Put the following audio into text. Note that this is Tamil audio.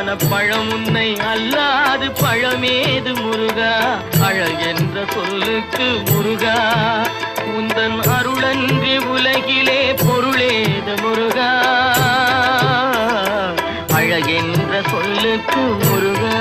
பழம் உன்னை அல்லாது பழமேது முருகா அழகென்ற சொல்லுக்கு முருகா உந்தன் அருளன்றி உலகிலே பொருளேது முருகா அழகென்ற சொல்லுக்கு முருகா